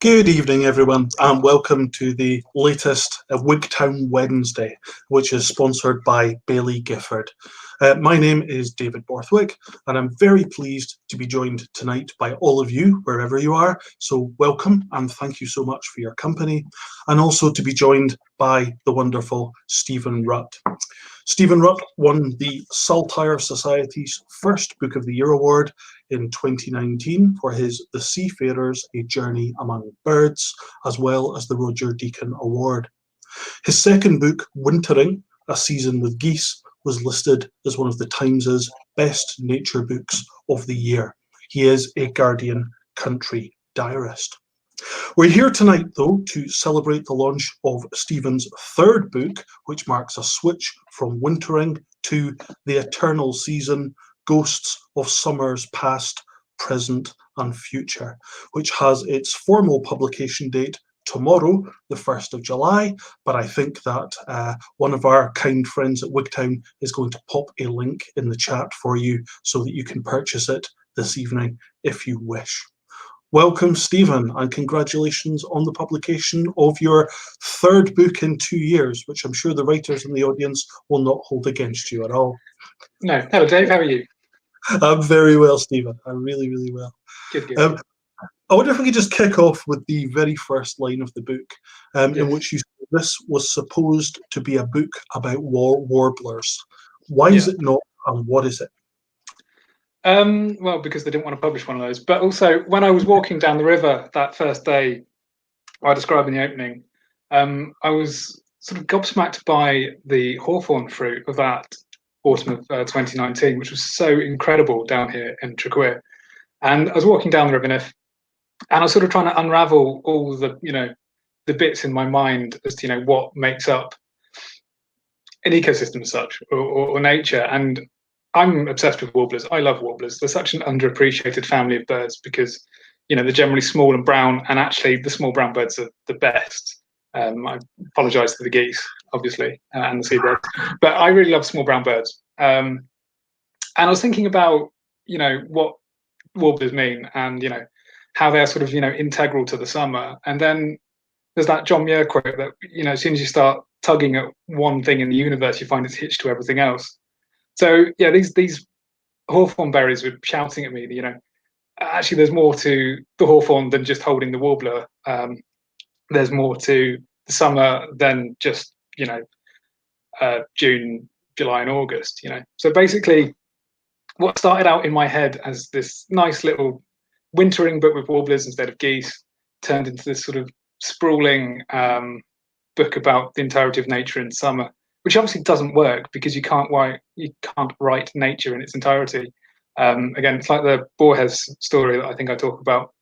Good evening, everyone, and welcome to the latest Wigtown Wednesday, which is sponsored by Baillie Gifford. My name is David Borthwick, and I'm very pleased to be joined tonight by all of you, wherever you are. So welcome, and thank you so much for your company, and also to be joined by the wonderful Stephen Rutt. Stephen Rutt won the Saltire Society's first Book of the Year award in 2019 for his The Seafarers, A Journey Among Birds, as well as the Roger Deacon Award. His second book, Wintering, A Season with Geese, was listed as one of the Times' best nature books of the year. He is a Guardian country diarist. We're here tonight, though, to celebrate the launch of Stephen's third book, which marks a switch from wintering to the eternal season, Ghosts of Summers Past, Present and Future, which has its formal publication date tomorrow, the 1st of July, but I think that one of our kind friends at Wigtown is going to pop a link in the chat for you so that you can purchase it this evening if you wish. Welcome, Stephen, and congratulations on the publication of your third book in 2 years, which I'm sure the writers in the audience will not hold against you at all. No. Hello, Dave. How are you? I'm very well, Stephen. I'm really, really well. Good, good. I wonder if we could just kick off with the very first line of the book, Yes. in which you said this was supposed to be a book about warblers. Why is it not, and what is it? Well, because they didn't want to publish one of those. But also, when I was walking down the river that first day, I described in the opening, I was sort of gobsmacked by the hawthorn fruit of that autumn of 2019, which was so incredible down here in Treguier. And I was walking down the River Nith, and I was sort of trying to unravel all the, the bits in my mind as to, what makes up an ecosystem as such, or nature. And I'm obsessed with warblers. I love warblers. They're such an underappreciated family of birds because, they're generally small and brown, and actually the small brown birds are the best. I apologise to the geese, obviously, and the seabirds, but I really love small brown birds. And I was thinking about, what warblers mean, and how they're sort of integral to the summer. And then there's that John Muir quote that as soon as you start tugging at one thing in the universe, you find it's hitched to everything else. So yeah, these hawthorn berries were shouting at me, actually there's more to the hawthorn than just holding the warbler. There's more to the summer than just June, July and August. So basically what started out in my head as this nice little wintering book with warblers instead of geese turned into this sort of sprawling book about the entirety of nature in summer, which obviously doesn't work because you can't write nature in its entirety. Again, it's like the Borges story that I think I talk about,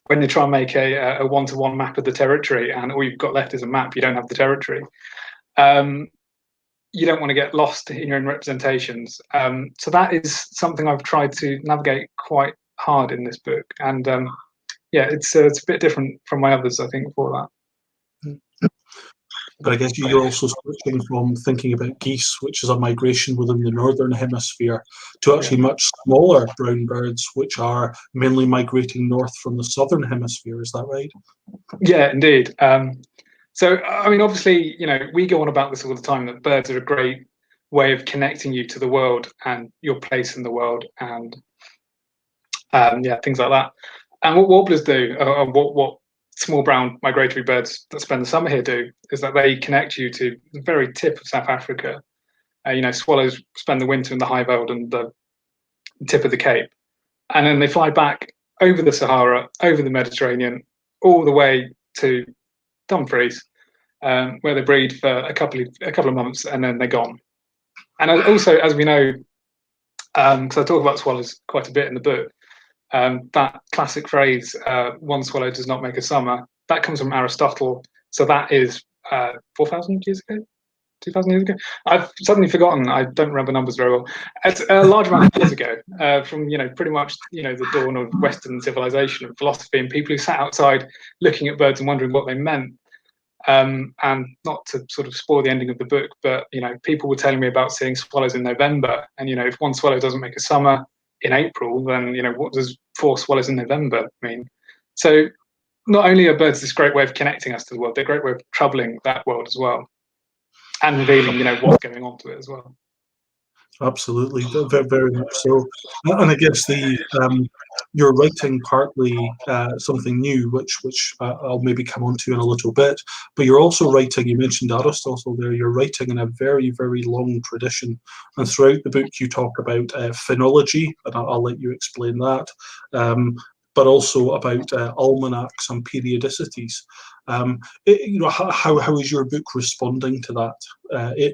when you try and make a one-to-one map of the territory and all you've got left is a map, you don't have the territory. You don't want to get lost in your own representations. So that is something I've tried to navigate quite hard in this book. And yeah, it's a bit different from my others, I think, for that. But I guess you're also switching from thinking about geese, which is a migration within the northern hemisphere, to actually much smaller brown birds, which are mainly migrating north from the southern hemisphere. Is that right? Yeah, indeed. So, I mean, obviously, we go on about this all the time, that birds are a great way of connecting you to the world and your place in the world, and yeah, things like that. And what warblers do, what small brown migratory birds that spend the summer here do, is that they connect you to the very tip of South Africa. Swallows spend the winter in the High Veld and the tip of the Cape, and then they fly back over the Sahara, over the Mediterranean, all the way to Dumfries, where they breed for a couple of months and then they're gone. And also, as we know, because I talk about swallows quite a bit in the book, that classic phrase, one swallow does not make a summer, that comes from Aristotle. So that is 4,000 years ago, 2,000 years ago. I've suddenly forgotten. I don't remember numbers very well. It's a large amount of years ago, from pretty much the dawn of Western civilization and philosophy, and people who sat outside looking at birds and wondering what they meant. And not to sort of spoil the ending of the book, but people were telling me about seeing swallows in November, and if one swallow doesn't make a summer in April, then what does 4 swallows in November mean? So not only are birds this great way of connecting us to the world, they're a great way of troubling that world as well, and revealing, what's going on to it as well. Absolutely, very, very much so. And I guess you're writing partly something new, which I'll maybe come on to in a little bit. But you're also writing. You mentioned Aristotle there. You're writing in a very, very long tradition, and throughout the book you talk about phenology, and I'll let you explain that. But also about almanacs and periodicities. How is your book responding to that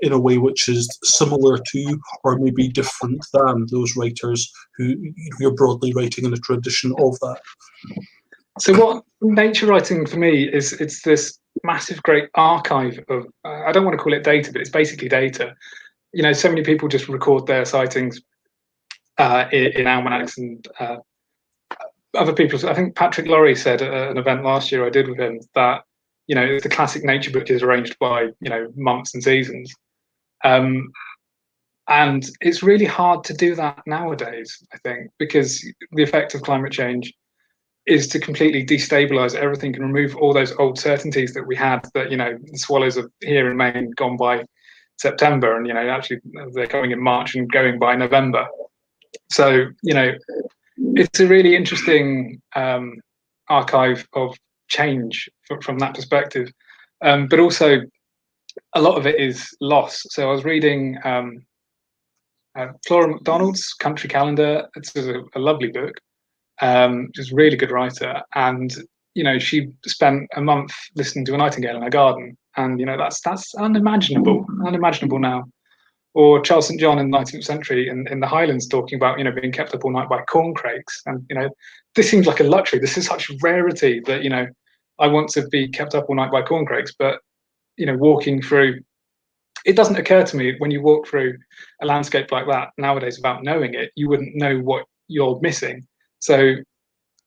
in a way which is similar to, or maybe different than, those writers who you're broadly writing in a tradition of that? So what nature writing for me is, it's this massive, great archive of, I don't want to call it data, but it's basically data. So many people just record their sightings in almanacs and other people. I think Patrick Lorry said at an event last year I did with him that, the classic nature book is arranged by, months and seasons. And it's really hard to do that nowadays, I think, because the effect of climate change is to completely destabilize everything and remove all those old certainties that we had, that, the swallows are here in Maine gone by September, and, actually they're coming in March and going by November. So, it's a really interesting archive of change from that perspective. But also a lot of it is lost. So I was reading Flora MacDonald's Country Calendar. It's a lovely book. She's a really good writer, and she spent a month listening to a nightingale in her garden, and that's unimaginable now. Or Charles St John in the 19th century in the Highlands, talking about being kept up all night by corncrakes, and this seems like a luxury. This is such a rarity that I want to be kept up all night by corncrakes, but walking through, it doesn't occur to me, when you walk through a landscape like that nowadays without knowing it, you wouldn't know what you're missing. So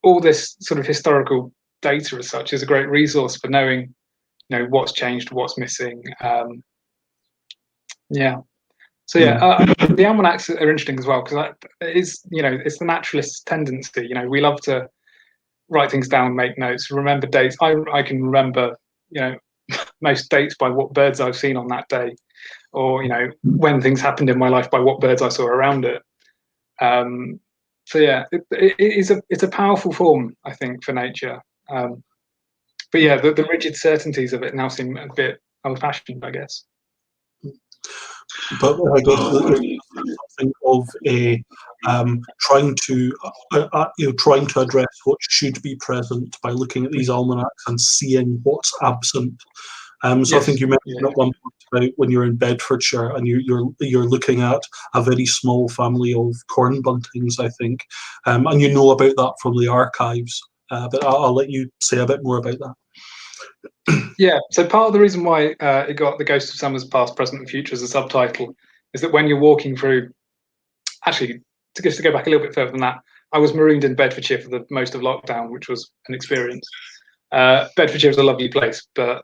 all this sort of historical data as such is a great resource for knowing, what's changed, what's missing. Yeah. So the almanacs are interesting as well, because it's the naturalist's tendency. We love to write things down, make notes, remember dates. I can remember most dates by what birds I've seen on that day, or when things happened in my life by what birds I saw around it. So yeah, it's a powerful form, I think, for nature. But yeah, the rigid certainties of it now seem a bit old-fashioned, I guess. But I guess something of a trying to address what should be present by looking at these almanacs and seeing what's absent. So yes, I think you mentioned at one point about when you're in Bedfordshire and you're looking at a very small family of corn buntings, I think, and about that from the archives. But I'll let you say a bit more about that. Yeah, so part of the reason why it got The Ghost of Summers Past, Present and Future as a subtitle is that when you're walking through, actually, to go back a little bit further than that, I was marooned in Bedfordshire for the most of lockdown, which was an experience. Bedfordshire is a lovely place, but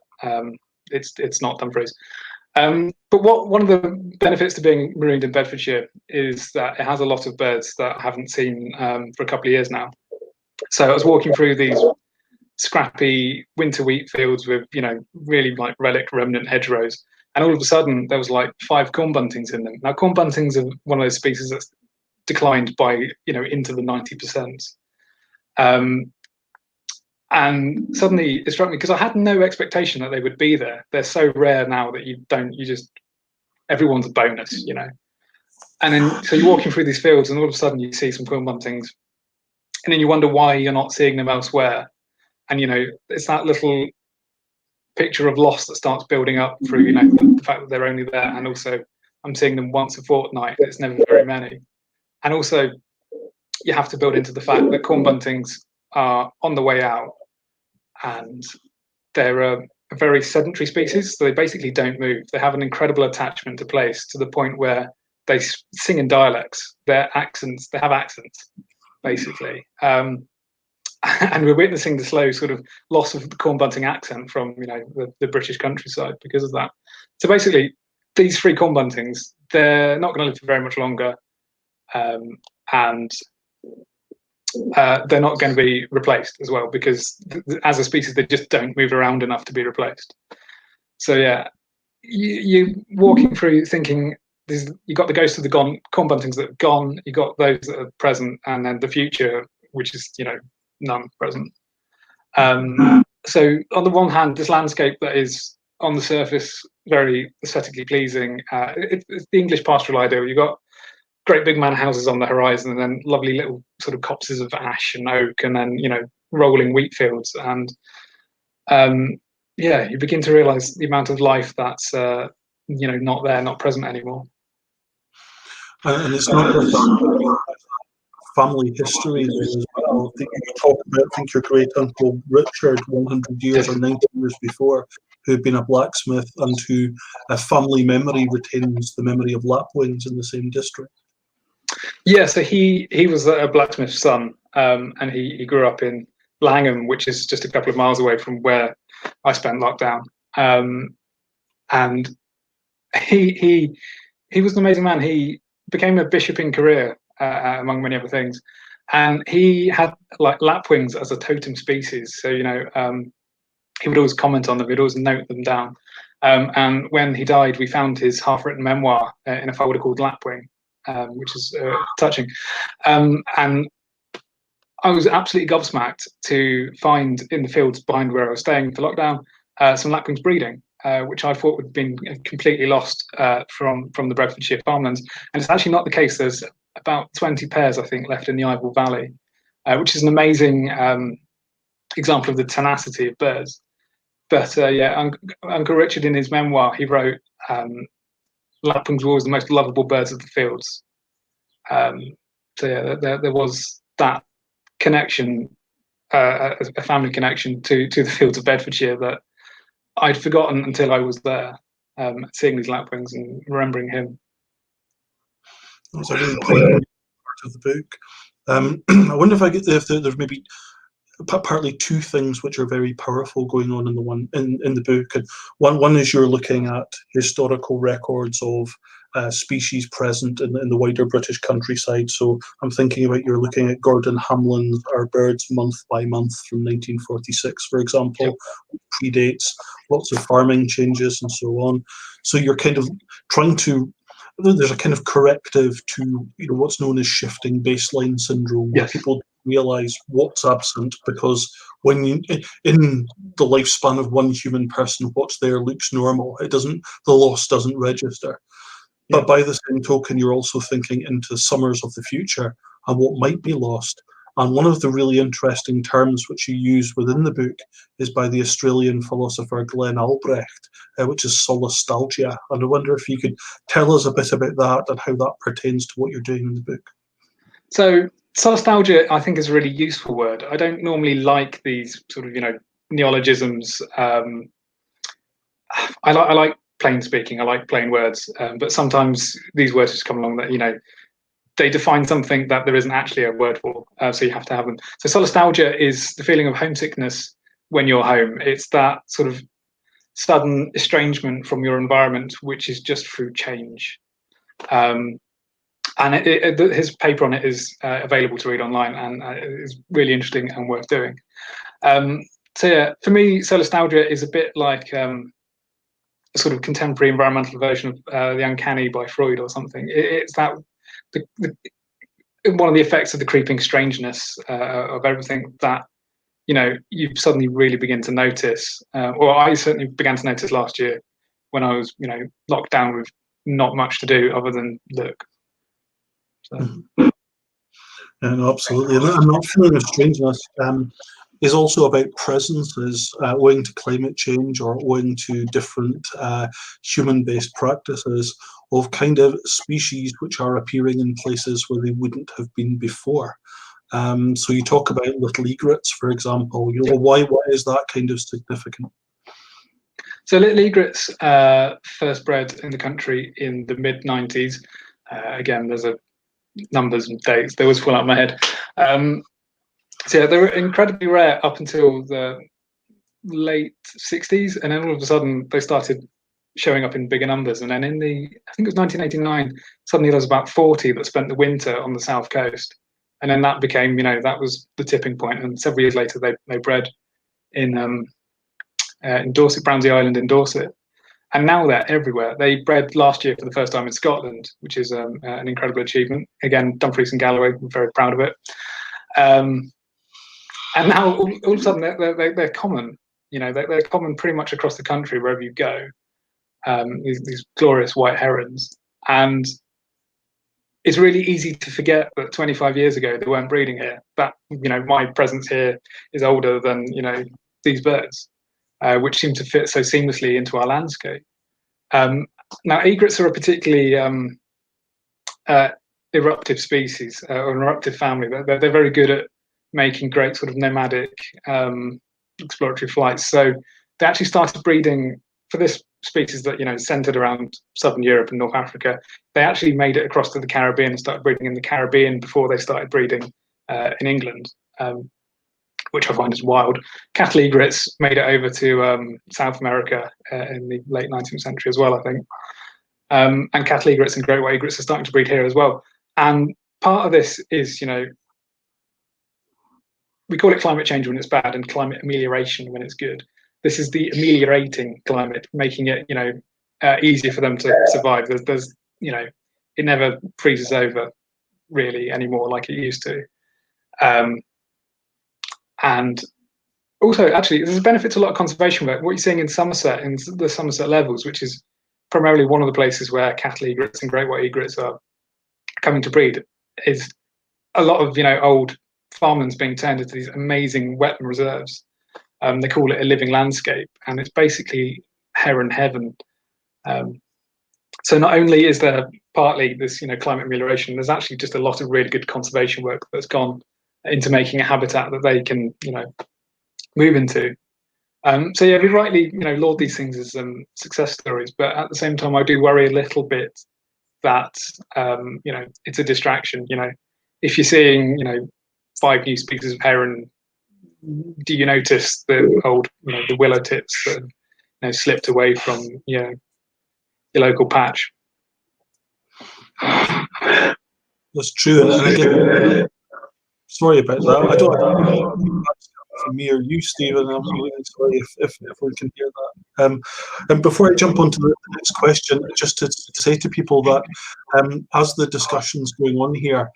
it's not Dumfries. But one of the benefits to being marooned in Bedfordshire is that it has a lot of birds that I haven't seen for a couple of years now. So I was walking through these scrappy winter wheat fields with really like relic remnant hedgerows, and all of a sudden there was like 5 corn buntings in them. Now corn buntings are one of those species that's declined by into the 90%. And suddenly it struck me, because I had no expectation that they would be there. They're so rare now that everyone's a bonus, And then so you're walking through these fields and all of a sudden you see some corn buntings, and then you wonder why you're not seeing them elsewhere. And it's that little picture of loss that starts building up through the fact that they're only there, and also I'm seeing them once a fortnight. It's never very many. And also you have to build into the fact that corn buntings are on the way out, and they're a very sedentary species, so they basically don't move. They have an incredible attachment to place, to the point where they sing in dialects. They have accents, basically. And we're witnessing the slow sort of loss of the corn bunting accent from the British countryside because of that. So basically, these 3 corn buntings, they're not going to live for very much longer, and they're not going to be replaced as well, because as a species, they just don't move around enough to be replaced. So yeah, you walking through thinking you got the ghosts of the corn buntings that have gone, you got those that are present, and then the future, which is none present. So on the one hand, this landscape that is on the surface very aesthetically pleasing, it's the English pastoral ideal. You've got great big manor houses on the horizon, and then lovely little sort of copses of ash and oak, and then rolling wheat fields, and you begin to realise the amount of life that's not there, not present anymore. And it's not just family history as well. You talk about, I think, your great uncle Richard 100 years or 90 years before, who had been a blacksmith, and who a family memory retains the memory of lapwings in the same district. Yeah, so he was a blacksmith's son, and he grew up in Langham, which is just a couple of miles away from where I spent lockdown. And he was an amazing man. He became a bishop in career, among many other things, and he had like lapwings as a totem species. So he would always comment on them. He'd always note them down. And when he died, we found his half-written memoir in a folder called Lapwing, which is touching. And I was absolutely gobsmacked to find in the fields behind where I was staying for lockdown some lapwings breeding, which I thought would have been completely lost from the Bedfordshire farmlands. And it's actually not the case. There's about 20 pairs, I think, left in the Ivor Valley, which is an amazing example of the tenacity of birds. But Uncle Richard, in his memoir, he wrote, lapwings were always the most lovable birds of the fields. There was that connection, a family connection to the fields of Bedfordshire that I'd forgotten until I was there, seeing these lapwings and remembering him. That's a really poignant part of the book. I wonder if there's maybe partly two things which are very powerful going on in the book. And one is you're looking at historical records of species present in the wider British countryside. So I'm thinking about, you're looking at Gordon Hamlin's Our Birds Month by Month from 1946, for example, which predates lots of farming changes and so on. So you're kind of trying to, there's a kind of corrective to what's known as shifting baseline syndrome, where people realize what's absent, because when in the lifespan of one human person, what's there looks normal. The loss doesn't register. But by the same token, you're also thinking into summers of the future and what might be lost. And one of the really interesting terms which you use within the book is by the Australian philosopher Glenn Albrecht, which is solastalgia. And I wonder if you could tell us a bit about that and how that pertains to what you're doing in the book. So solastalgia, I think, is a really useful word. I don't normally like these sort of neologisms. I like plain speaking. I like plain words, but sometimes these words just come along that they define something that there isn't actually a word for, so you have to have them. So solastalgia is the feeling of homesickness when you're home. It's that sort of sudden estrangement from your environment, which is just through change. And his paper on it is available to read online, and is really interesting and worth doing. For me, solastalgia is a bit like a sort of contemporary environmental version of the uncanny by Freud or something. It's that one of the effects of the creeping strangeness of everything that you suddenly really begin to notice, or I certainly began to notice last year when I was locked down with not much to do other than look. So. No, absolutely, and that feeling of strangeness is also about presences owing to climate change or owing to different human-based practices of kind of species which are appearing in places where they wouldn't have been before. So you talk about little egrets, for example. Why is that kind of significant? So little egrets first bred in the country in the mid-90s. Again, there's numbers and dates. They always fall out of my head. They were incredibly rare up until the late 60s, and then all of a sudden they started showing up in bigger numbers. And then I think it was 1989, suddenly there was about 40 that spent the winter on the south coast. And then that became, that was the tipping point. And several years later, they bred in Dorset, Brownsea Island in Dorset. And now they're everywhere. They bred last year for the first time in Scotland, which is an incredible achievement. Again, Dumfries and Galloway, we're very proud of it. And now all of a sudden they're common. They're common pretty much across the country wherever you go. These glorious white herons, and it's really easy to forget that 25 years ago they weren't breeding here. That my presence here is older than these birds, which seem to fit so seamlessly into our landscape. Now, egrets are a particularly eruptive species, or an eruptive family. They're very good at making great sort of nomadic exploratory flights. So they actually started breeding for this species that centered around southern Europe and North Africa. They actually made it across to the Caribbean and started breeding in the Caribbean before they started breeding in England, which I find is wild. Cattle egrets made it over to South America in the late 19th century as well, I think. And cattle egrets and great white egrets are starting to breed here as well. And part of this is, we call it climate change when it's bad and climate amelioration when it's good. This is the ameliorating climate, making it, easier for them to survive. There's it never freezes over really anymore like it used to. And also, actually, there's a benefit to a lot of conservation work. What you're seeing in Somerset, in the Somerset Levels, which is primarily one of the places where cattle egrets and great white egrets are coming to breed, is a lot of old farmlands being turned into these amazing wetland reserves. They call it a living landscape, and it's basically heron heaven. So not only is there partly this climate amelioration, there's actually just a lot of really good conservation work that's gone into making a habitat that they can move into. So yeah, we rightly laud these things as success stories, but at the same time I do worry a little bit that it's a distraction. If you're seeing 5 new species of heron, do you notice the old the willow tips that slipped away from your local patch? That's true. And again, sorry about that. I don't know from me or you, Stephen. I'm really sorry if we can hear that. And before I jump on to the next question, just to say to people that as the discussion's going on here,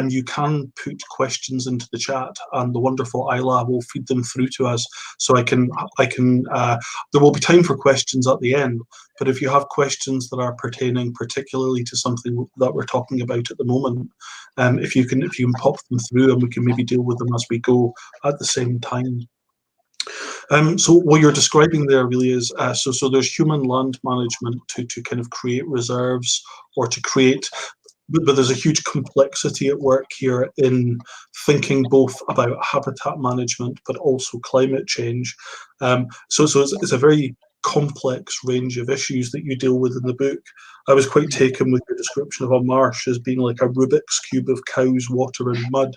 you can put questions into the chat, and the wonderful Isla will feed them through to us. So I can. There will be time for questions at the end. But if you have questions that are pertaining particularly to something that we're talking about at the moment, if you can pop them through, and we can maybe deal with them as we go at the same time. So what you're describing there really is so there's human land management to kind of create reserves or to create. But there's a huge complexity at work here in thinking both about habitat management but also climate change. So it's a very complex range of issues that you deal with in the book. I was quite taken with your description of a marsh as being like a Rubik's cube of cows, water and mud.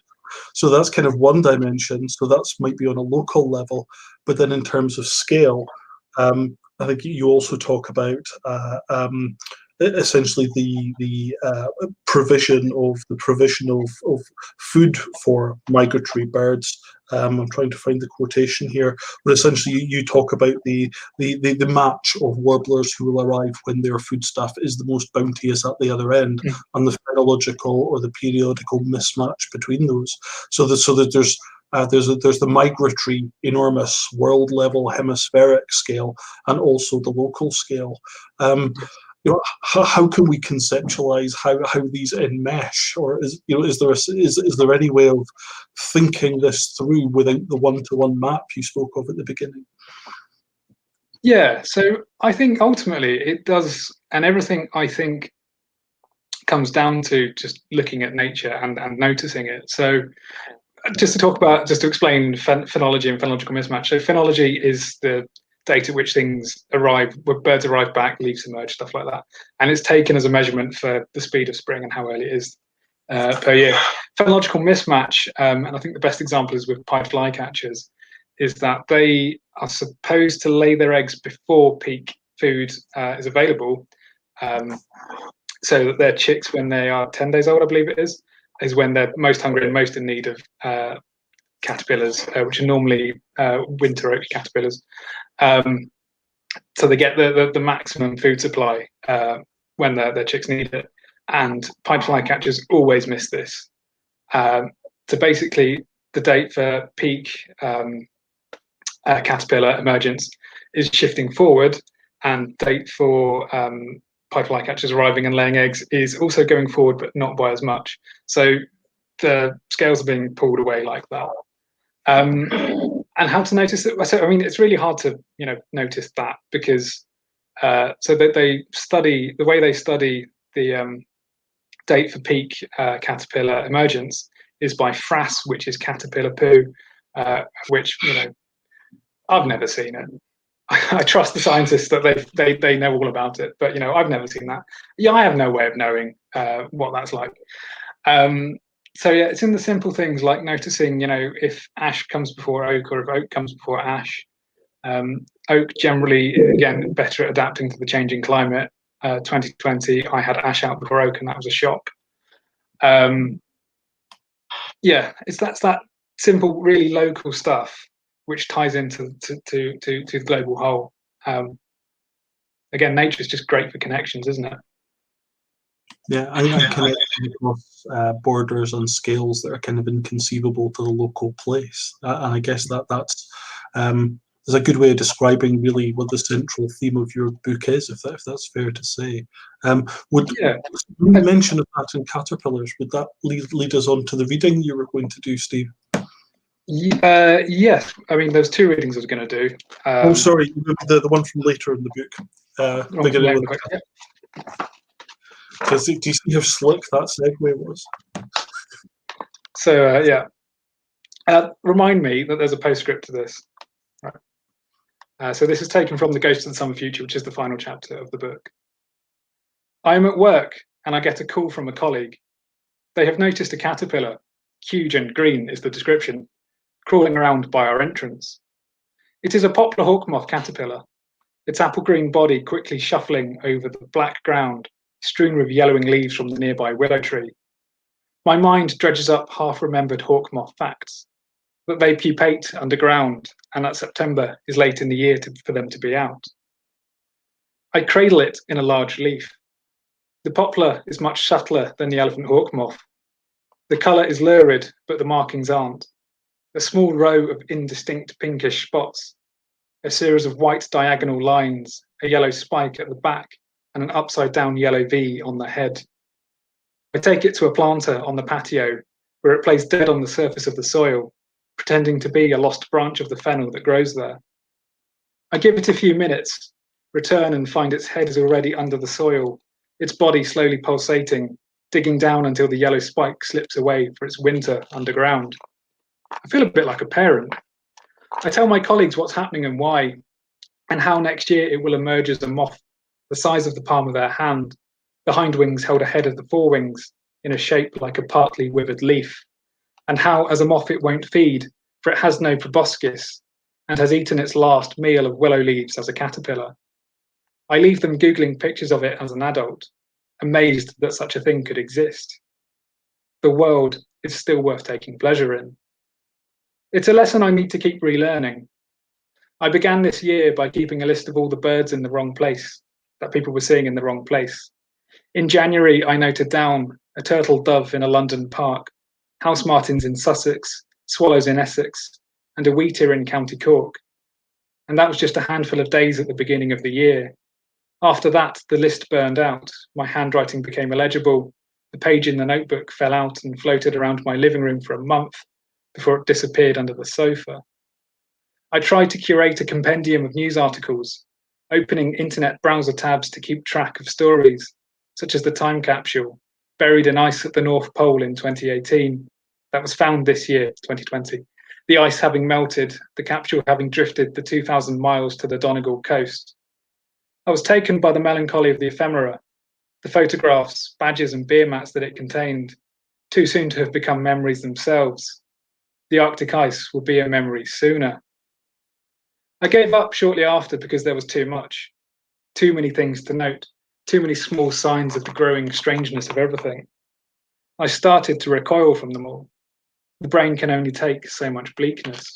So that's kind of one dimension. So that's might be on a local level, but then in terms of scale, I think you also talk about essentially the provision of food for migratory birds. I'm trying to find the quotation here, but essentially you talk about the match of warblers who will arrive when their foodstuff is the most bounteous at the other end, and the phenological or the periodical mismatch between those. So that there's the migratory, enormous world level hemispheric scale, and also the local scale. How can we conceptualize how these enmesh, or is there any way of thinking this through without the one-to-one map you spoke of at the beginning? Yeah, so I think ultimately it does, and everything I think comes down to just looking at nature and noticing it. So just to explain phenology and phenological mismatch. So phenology is the date at which things arrive, where birds arrive back, leaves emerge, stuff like that. And it's taken as a measurement for the speed of spring and how early it is per year. Phenological mismatch, and I think the best example is with pied flycatchers, is that they are supposed to lay their eggs before peak food is available, so that they're chicks when they are 10 days old, I believe it is. is when they're most hungry and most in need of caterpillars, which are normally winter oak caterpillars. So they get the maximum food supply when their chicks need it. And pied flycatchers always miss this. So basically, the date for peak caterpillar emergence is shifting forward, and date for pied flycatchers arriving and laying eggs is also going forward, but not by as much. So the scales are being pulled away like that. And how to notice it? So, I mean, it's really hard to notice that, because so that they study the way they study the date for peak caterpillar emergence is by frass, which is caterpillar poo, which I've never seen it. I trust the scientists that they know all about it, but I've never seen that. Yeah, I have no way of knowing what that's like. So yeah, it's in the simple things like noticing, if ash comes before oak or if oak comes before ash. Oak generally, again, better at adapting to the changing climate. 2020, I had ash out before oak, and that was a shock. Yeah, that's that simple, really local stuff which ties into to the global whole. Again, nature is just great for connections, isn't it? Yeah, I think connecting across borders and scales that are kind of inconceivable to the local place, and I guess that's is a good way of describing really what the central theme of your book is, if that's fair to say. Would Yeah. you mention of that in caterpillars? Would that lead us on to the reading you were going to do, Steve? Yes, I mean, there's two readings I was going to do. Oh, sorry, the one from later in the book, beginning with. Do you see how slick that segue was? So yeah, remind me that there's a postscript to this. Right. So this is taken from The Ghost of the Summer Future, which is the final chapter of the book. I am at work and I get a call from a colleague. They have noticed a caterpillar, huge and green is the description, crawling around by our entrance. It is a poplar hawkmoth caterpillar, its apple green body quickly shuffling over the black ground, strewn with yellowing leaves from the nearby willow tree. My mind dredges up half-remembered hawkmoth facts, that they pupate underground and that September is late in the year for them to be out. I cradle it in a large leaf. The poplar is much subtler than the elephant hawkmoth. The colour is lurid, but the markings aren't. A small row of indistinct pinkish spots, a series of white diagonal lines, a yellow spike at the back, and an upside-down yellow V on the head. I take it to a planter on the patio, where it plays dead on the surface of the soil, pretending to be a lost branch of the fennel that grows there. I give it a few minutes, return and find its head is already under the soil, its body slowly pulsating, digging down until the yellow spike slips away for its winter underground. I feel a bit like a parent. I tell my colleagues what's happening and why, and how next year it will emerge as a moth the size of the palm of their hand, the hind wings held ahead of the forewings in a shape like a partly withered leaf, and how as a moth it won't feed, for it has no proboscis, and has eaten its last meal of willow leaves as a caterpillar. I leave them Googling pictures of it as an adult, amazed that such a thing could exist. The world is still worth taking pleasure in. It's a lesson I need to keep relearning. I began this year by keeping a list of all the birds in the wrong place, that people were seeing in the wrong place. In January, I noted down a turtle dove in a London park, house martins in Sussex, swallows in Essex, and a wheatear in County Cork. And that was just a handful of days at the beginning of the year. After that, the list burned out, my handwriting became illegible, the page in the notebook fell out and floated around my living room for a month before it disappeared under the sofa. I tried to curate a compendium of news articles, opening internet browser tabs to keep track of stories, such as the time capsule, buried in ice at the North Pole in 2018, that was found this year, 2020, the ice having melted, the capsule having drifted the 2,000 miles to the Donegal coast. I was taken by the melancholy of the ephemera, the photographs, badges and beer mats that it contained, too soon to have become memories themselves. The Arctic ice will be a memory sooner. I gave up shortly after because there was too much, too many things to note, too many small signs of the growing strangeness of everything. I started to recoil from them all. The brain can only take so much bleakness.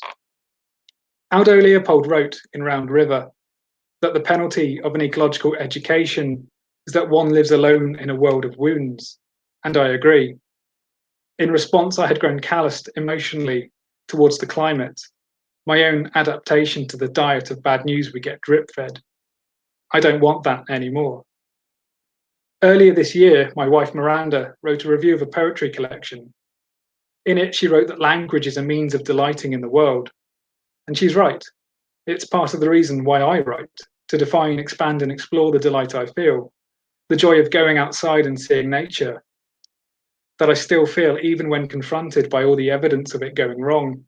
Aldo Leopold wrote in Round River that the penalty of an ecological education is that one lives alone in a world of wounds, and I agree. In response, I had grown calloused emotionally towards the climate, my own adaptation to the diet of bad news we get drip-fed. I don't want that anymore. Earlier this year, my wife Miranda wrote a review of a poetry collection. In it, she wrote that language is a means of delighting in the world. And she's right. It's part of the reason why I write, to define, expand, and explore the delight I feel, the joy of going outside and seeing nature, that I still feel even when confronted by all the evidence of it going wrong.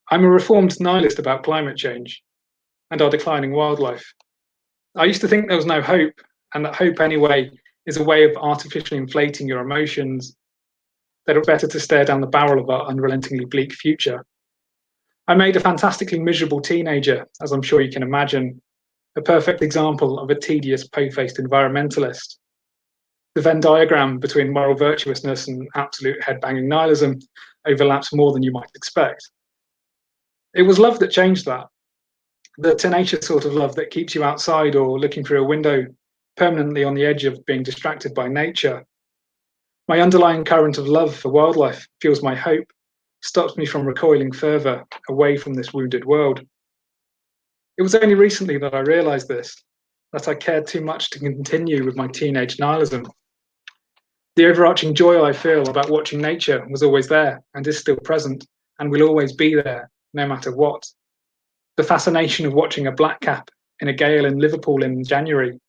I'm a reformed nihilist about climate change and our declining wildlife. I used to think there was no hope, and that hope anyway is a way of artificially inflating your emotions, that it's better to stare down the barrel of our unrelentingly bleak future. I made a fantastically miserable teenager, as I'm sure you can imagine, a perfect example of a tedious, po-faced environmentalist. The Venn diagram between moral virtuousness and absolute head-banging nihilism overlaps more than you might expect. It was love that changed that. The tenacious sort of love that keeps you outside or looking through a window, permanently on the edge of being distracted by nature. My underlying current of love for wildlife fuels my hope, stops me from recoiling further away from this wounded world. It was only recently that I realised this, that I cared too much to continue with my teenage nihilism. The overarching joy I feel about watching nature was always there and is still present and will always be there, no matter what. The fascination of watching a blackcap in a gale in Liverpool in January,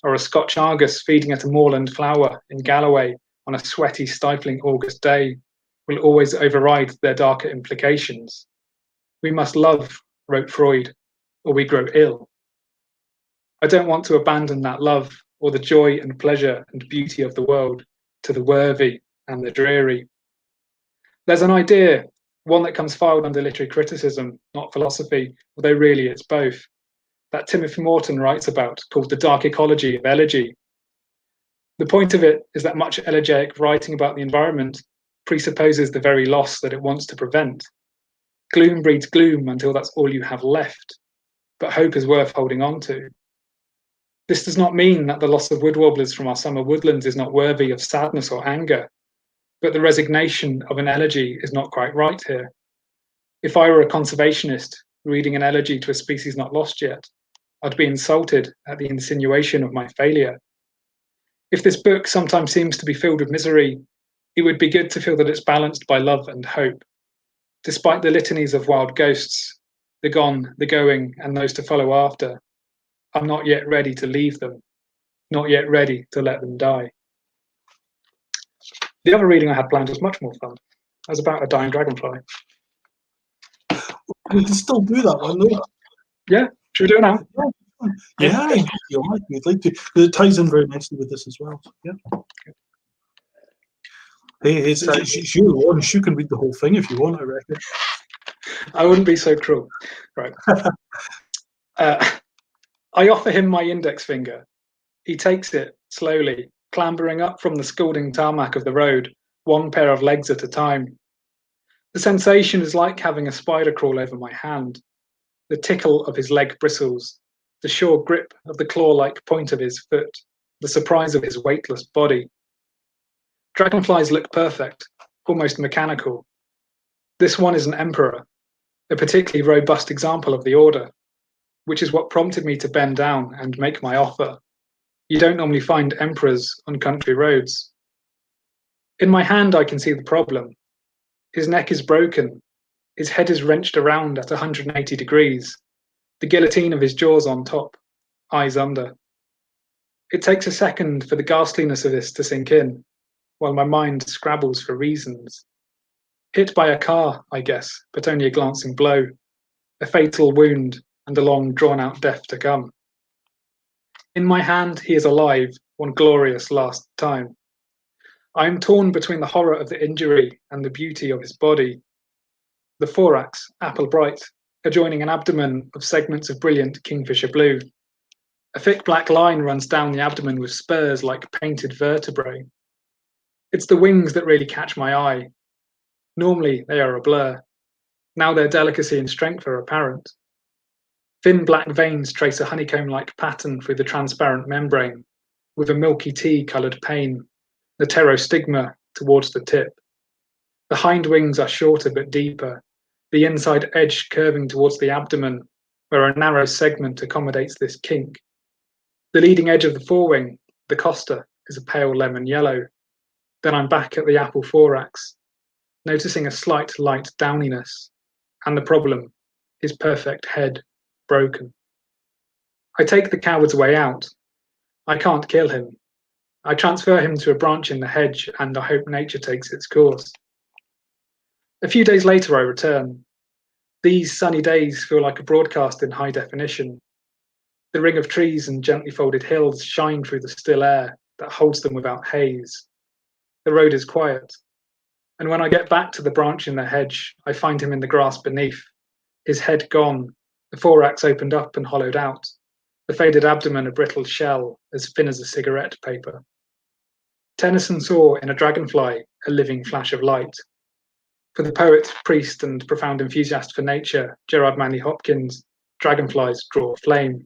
or a Scotch argus feeding at a moorland flower in Galloway on a sweaty, stifling August day, will always override their darker implications. We must love, wrote Freud, or we grow ill. I don't want to abandon that love or the joy and pleasure and beauty of the world to the worthy and the dreary. There's an idea, one that comes filed under literary criticism, not philosophy, although really it's both, that Timothy Morton writes about, called the dark ecology of elegy. The point of it is that much elegiac writing about the environment presupposes the very loss that it wants to prevent. Gloom breeds gloom until that's all you have left, but hope is worth holding on to. This does not mean that the loss of wood warblers from our summer woodlands is not worthy of sadness or anger, but the resignation of an elegy is not quite right here. If I were a conservationist reading an elegy to a species not lost yet, I'd be insulted at the insinuation of my failure. If this book sometimes seems to be filled with misery, it would be good to feel that it's balanced by love and hope. Despite the litanies of wild ghosts, the gone, the going, and those to follow after, I'm not yet ready to leave them, not yet ready to let them die. The other reading I had planned was much more fun. It was about a dying dragonfly. We can still do that one, though. Yeah, should we do it now? Yeah, you'd like to, because it ties in very nicely with this as well. So, yeah. Hey, she's your one. You can read the whole thing if you want, I reckon. I wouldn't be so cruel. Right. I offer him my index finger. He takes it slowly, clambering up from the scalding tarmac of the road, one pair of legs at a time. The sensation is like having a spider crawl over my hand. The tickle of his leg bristles, the sure grip of the claw-like point of his foot, the surprise of his weightless body. Dragonflies look perfect, almost mechanical. This one is an emperor, a particularly robust example of the order, which is what prompted me to bend down and make my offer. You don't normally find emperors on country roads. In my hand, I can see the problem. His neck is broken. His head is wrenched around at 180 degrees, the guillotine of his jaws on top, eyes under. It takes a second for the ghastliness of this to sink in, while my mind scrabbles for reasons. Hit by a car, I guess, but only a glancing blow, a fatal wound, and a long, drawn-out death to come. In my hand, he is alive, one glorious last time. I am torn between the horror of the injury and the beauty of his body. The thorax, apple bright, adjoining an abdomen of segments of brilliant kingfisher blue. A thick black line runs down the abdomen with spurs like painted vertebrae. It's the wings that really catch my eye. Normally they are a blur. Now their delicacy and strength are apparent. Thin black veins trace a honeycomb-like pattern through the transparent membrane, with a milky tea-coloured pane, the pterostigma towards the tip. The hind wings are shorter but deeper, the inside edge curving towards the abdomen, where a narrow segment accommodates this kink. The leading edge of the forewing, the costa, is a pale lemon yellow. Then I'm back at the apple thorax, noticing a slight light downiness, and the problem, his perfect head, broken. I take the coward's way out. I can't kill him. I transfer him to a branch in the hedge, and I hope nature takes its course. A few days later I return. These sunny days feel like a broadcast in high definition. The ring of trees and gently folded hills shine through the still air that holds them without haze. The road is quiet, and when I get back to the branch in the hedge, I find him in the grass beneath, his head gone, the thorax opened up and hollowed out, the faded abdomen a brittle shell as thin as a cigarette paper. Tennyson saw in a dragonfly a living flash of light. For the poet, priest, and profound enthusiast for nature, Gerard Manley Hopkins, dragonflies draw flame.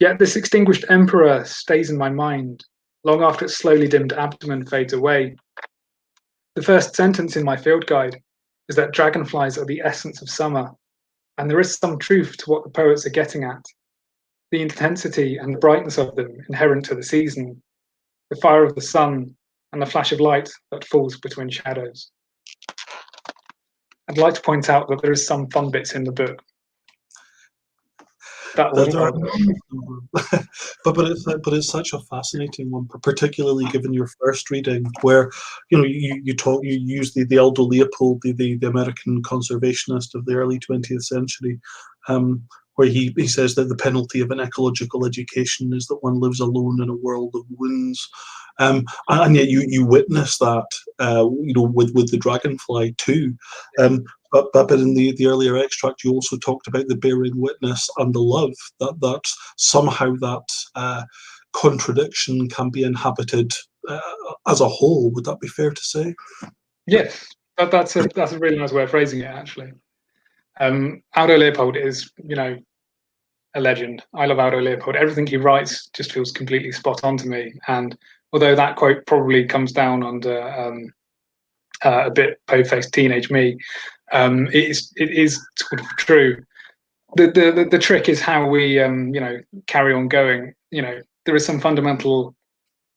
Yet this extinguished emperor stays in my mind, long after its slowly dimmed abdomen fades away. The first sentence in my field guide is that dragonflies are the essence of summer, and there is some truth to what the poets are getting at. The intensity and the brightness of them inherent to the season, the fire of the sun, and the flash of light that falls between shadows. I'd like to point out that there is some fun bits in the book. That wasn't There are horrible. but it's such a fascinating one, particularly given your first reading, where you use the Aldo Leopold, the American conservationist of the early 20th century, where he says that the penalty of an ecological education is that one lives alone in a world of wounds. And yet you witness that, with the dragonfly too. But in the earlier extract, you also talked about the bearing witness and the love, that somehow that contradiction can be inhabited as a whole. Would that be fair to say? Yes, that's a really nice way of phrasing it, actually. Aldo Leopold is, a legend. I love Aldo Leopold. Everything he writes just feels completely spot on to me. And although that quote probably comes down under a bit po-faced teenage me, it is sort of true. The trick is how we carry on going. There is some fundamental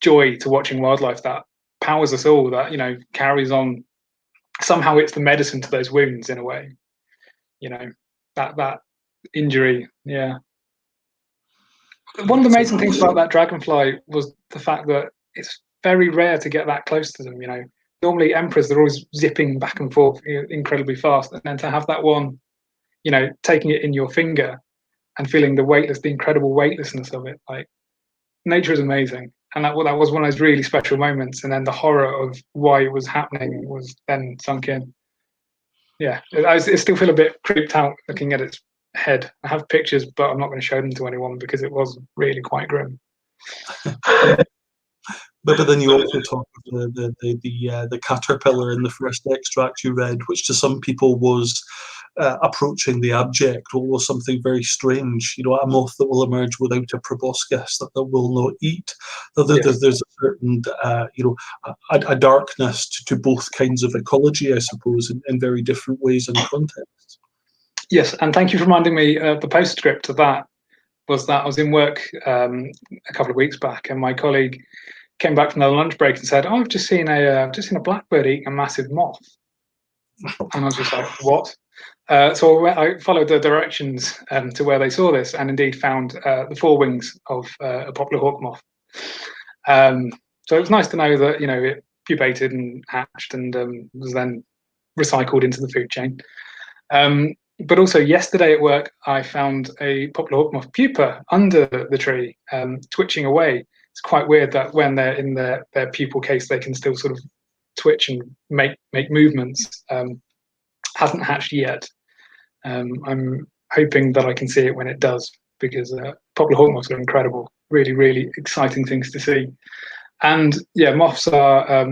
joy to watching wildlife that powers us all. That carries on. Somehow it's the medicine to those wounds in a way. That injury. Yeah. One of the amazing things about that dragonfly was the fact that it's very rare to get that close to them. Normally emperors, they're always zipping back and forth incredibly fast, and then to have that one, taking it in your finger and feeling the incredible weightlessness of it. Like, nature is amazing, and that was one of those really special moments. And then the horror of why it was happening was then sunk in. Yeah, I still feel a bit creeped out looking at its head. I have pictures, but I'm not going to show them to anyone because it was really quite grim. But then you also talk of the caterpillar in the first extract you read, which to some people was approaching the abject, or was something very strange. A moth that will emerge without a proboscis, that will not eat. There's a certain a darkness to both kinds of ecology, I suppose, in very different ways and contexts. Yes, and thank you for reminding me. The postscript to that was that I was in work a couple of weeks back, and my colleague came back from their lunch break and said, "Oh, I've just seen a blackbird eating a massive moth," and I was just like, "What?" So I followed the directions to where they saw this, and indeed found the forewings of a poplar hawk moth. So it was nice to know that it pupated and hatched and was then recycled into the food chain. But also yesterday at work, I found a poplar hawk moth pupa under the tree, twitching away. It's quite weird that when they're in their pupal case, they can still sort of twitch and make movements. Hasn't hatched yet. I'm hoping that I can see it when it does, because poplar hawk moths are incredible. Really, really exciting things to see. And yeah, moths are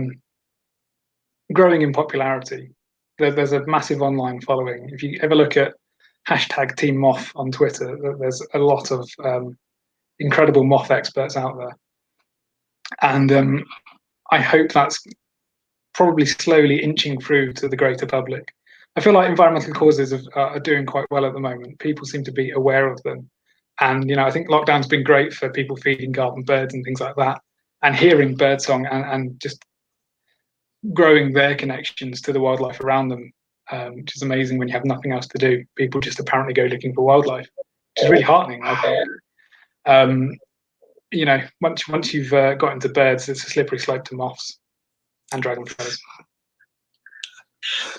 growing in popularity. There's a massive online following. If you ever look at hashtag Team Moth on Twitter, there's a lot of incredible moth experts out there. And I hope that's probably slowly inching through to the greater public. I feel like environmental causes are doing quite well at the moment. People seem to be aware of them. And, I think lockdown's been great for people feeding garden birds and things like that, and hearing birdsong and just growing their connections to the wildlife around them, which is amazing when you have nothing else to do. People just apparently go looking for wildlife, which is really heartening, I think. Once you've got into birds, it's a slippery slope to moths and dragonflies.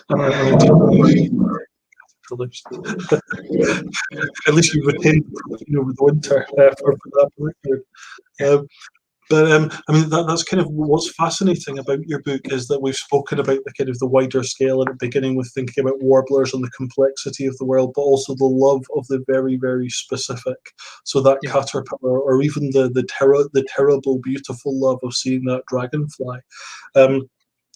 At least you retain over the winter for that period. That's kind of what's fascinating about your book, is that we've spoken about the kind of the wider scale and beginning with thinking about warblers and the complexity of the world, but also the love of the very, very specific. So that caterpillar, or even the terrible, beautiful love of seeing that dragonfly.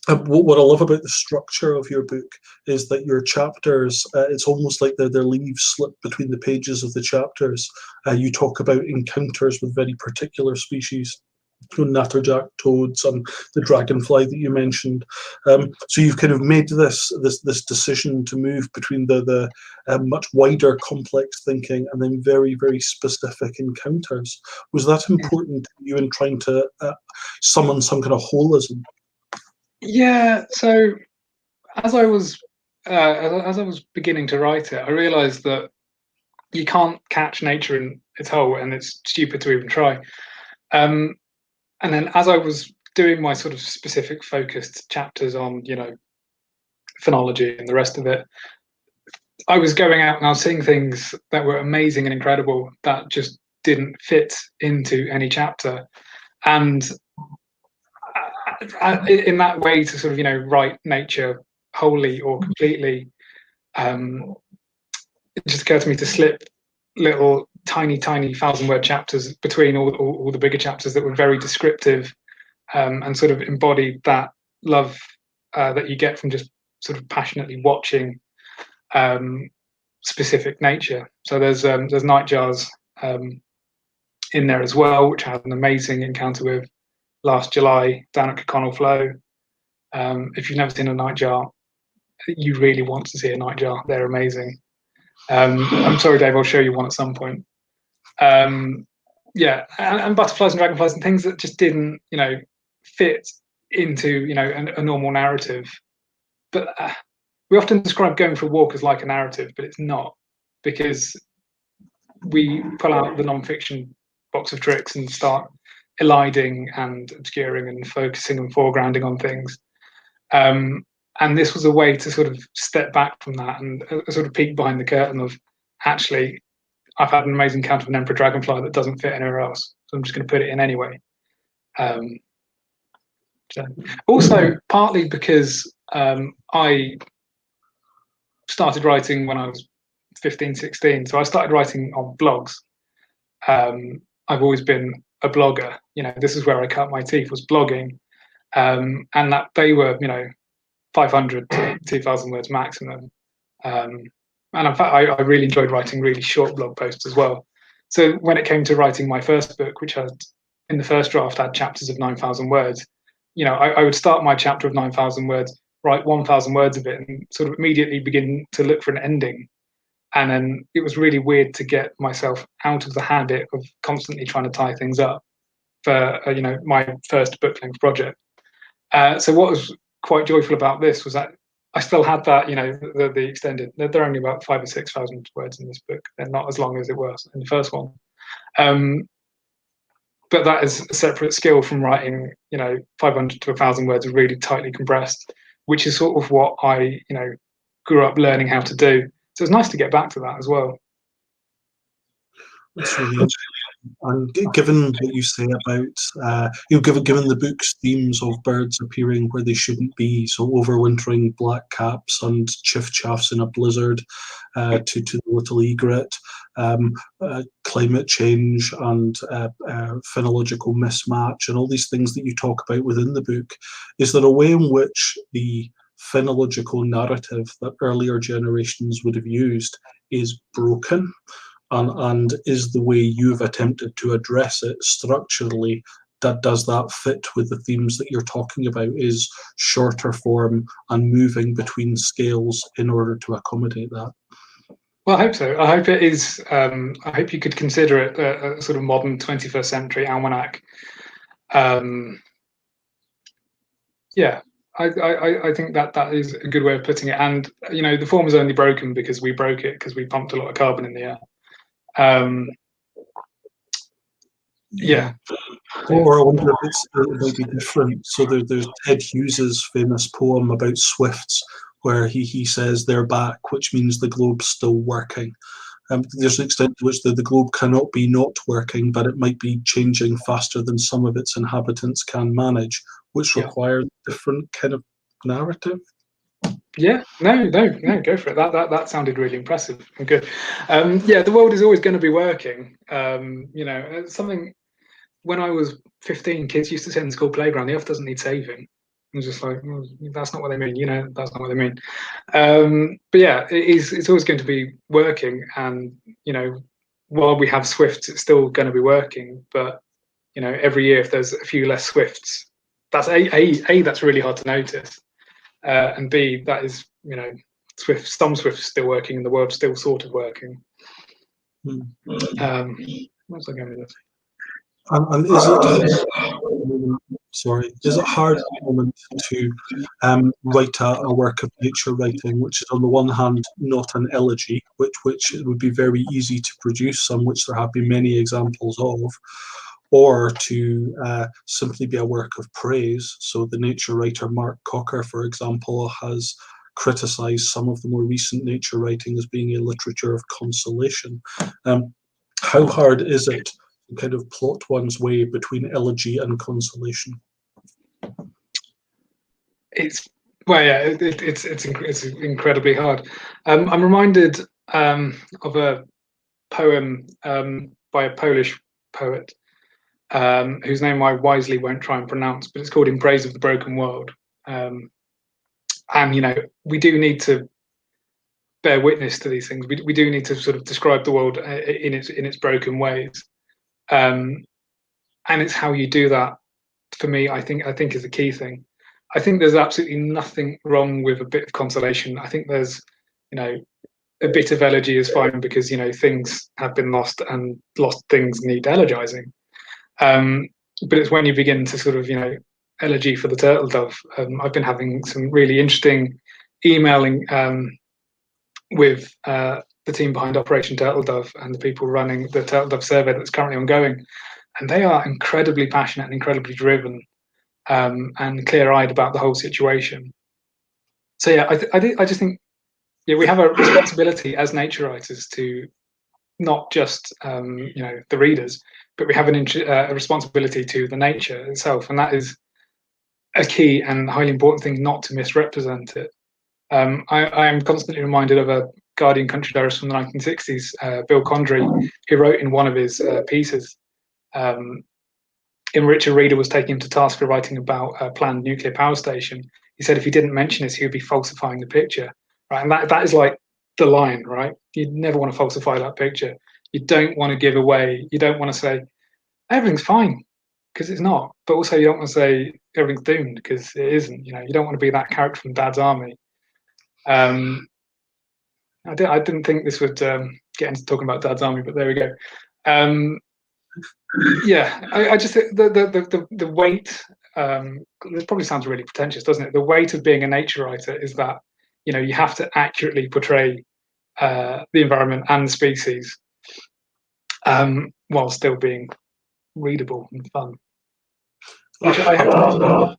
What I love about the structure of your book is that your chapters, it's almost like their leaves slip between the pages of the chapters. You talk about encounters with very particular species, natterjack toads and the dragonfly that you mentioned. So you've kind of made this decision to move between the much wider complex thinking and then very, very specific encounters. Was that important to you in trying to summon some kind of holism? Yeah. So as I was beginning to write it, I realised that you can't catch nature in its whole, and it's stupid to even try. And then as I was doing my sort of specific focused chapters on, phenology and the rest of it, I was going out and I was seeing things that were amazing and incredible that just didn't fit into any chapter. And in that way, to sort of, write nature wholly or completely, it just occurred to me to slip little tiny 1,000-word chapters between all the bigger chapters that were very descriptive, and sort of embodied that love that you get from just sort of passionately watching specific nature. So there's nightjars in there as well, which I had an amazing encounter with last July down at Connell Flow. If you've never seen a nightjar, you really want to see a nightjar. They're amazing. I'm sorry, Dave, I'll show you one at some point. And butterflies and dragonflies and things that just didn't, fit into, a normal narrative. But we often describe going for a walk as like a narrative, but it's not, because we pull out the non-fiction box of tricks and start eliding and obscuring and focusing and foregrounding on things. And this was a way to sort of step back from that and sort of peek behind the curtain of, actually, I've had an amazing encounter with an emperor dragonfly that doesn't fit anywhere else, so I'm just going to put it in anyway. Also, partly because I started writing when I was 15, 16, so I started writing on blogs. I've always been a blogger. This is where I cut my teeth, was blogging, and that they were, 500 to 2,000 words maximum. And in fact, I really enjoyed writing really short blog posts as well. So when it came to writing my first book, which had, in the first draft, had chapters of 9,000 words, I would start my chapter of 9,000 words, write 1,000 words of it, and sort of immediately begin to look for an ending. And then it was really weird to get myself out of the habit of constantly trying to tie things up for, my first book-length project. So what was quite joyful about this was that I still had that, the extended. They're only about 5,000 or 6,000 words in this book. They're not as long as it was in the first one. But that is a separate skill from writing, 500 to 1,000 words really tightly compressed, which is sort of what I, grew up learning how to do. So it's nice to get back to that as well. That's really interesting. given what you say about, given the book's themes of birds appearing where they shouldn't be, so overwintering blackcaps and chiffchaffs in a blizzard, to the little egret, climate change and phenological mismatch, and all these things that you talk about within the book, is there a way in which the phenological narrative that earlier generations would have used is broken? And is the way you've attempted to address it structurally, does that fit with the themes that you're talking about? Is shorter form and moving between scales in order to accommodate that? Well, I hope so. I hope it is. I hope you could consider it a sort of modern 21st century almanac. Yeah, I think that is a good way of putting it. And the form is only broken because we broke it, because we pumped a lot of carbon in the air. Yeah. Or I wonder if it might be different. So there's Ted Hughes's famous poem about swifts, where he says they're back, which means the globe's still working. There's an extent to which the globe cannot be not working, but it might be changing faster than some of its inhabitants can manage, which requires a different kind of narrative. Yeah, no, go for it. That sounded really impressive and good. Yeah, the world is always going to be working. Something. When I was 15, kids used to say in the school playground, "The earth doesn't need saving." I was just like, well, that's not what they mean. That's not what they mean. But yeah, it's always going to be working, and while we have swifts, it's still going to be working. But every year, if there's a few less swifts, that's that's really hard to notice. And B, that is, some swifts still working and the world's still sort of working. What's I going with this? And is it hard at the moment to write a work of nature writing, which is on the one hand not an elegy, which it would be very easy to produce, some which there have been many examples of, or to simply be a work of praise? So the nature writer Mark Cocker, for example, has criticised some of the more recent nature writing as being a literature of consolation. How hard is it to kind of plot one's way between elegy and consolation? It's incredibly hard. I'm reminded of a poem by a Polish poet whose name I wisely won't try and pronounce, but it's called "In Praise of the Broken World." And we do need to bear witness to these things. We do need to sort of describe the world in its broken ways, and it's how you do that. For me, I think is the key thing. I think there's absolutely nothing wrong with a bit of consolation. I think there's, a bit of elegy is fine because things have been lost and lost things need elegizing. But it's when you begin to sort of elegy for the turtle dove. I've been having some really interesting emailing with the team behind Operation Turtle Dove and the people running the Turtle Dove survey that's currently ongoing, and they are incredibly passionate and incredibly driven and clear-eyed about the whole situation. So yeah, I just think we have a responsibility as nature writers to not just the readers, but we have a responsibility to the nature itself, and that is a key and highly important thing, not to misrepresent it. I am constantly reminded of a Guardian country diarist from the 1960s, Bill Condrey, who wrote in one of his pieces in which a reader was taking him to task for writing about a planned nuclear power station. He said if he didn't mention this, he would be falsifying the picture, right? And that is like the line, right? You never want to falsify that picture. You don't want to give away. You don't want to say everything's fine, because it's not. But also you don't want to say everything's doomed, because it isn't. You don't want to be that character from Dad's Army. I didn't think this would get into talking about Dad's Army, but there we go. Yeah, I just think the weight. This probably sounds really pretentious, doesn't it? The weight of being a nature writer is that you have to accurately portray the environment and the species while still being readable and fun. Which I hope.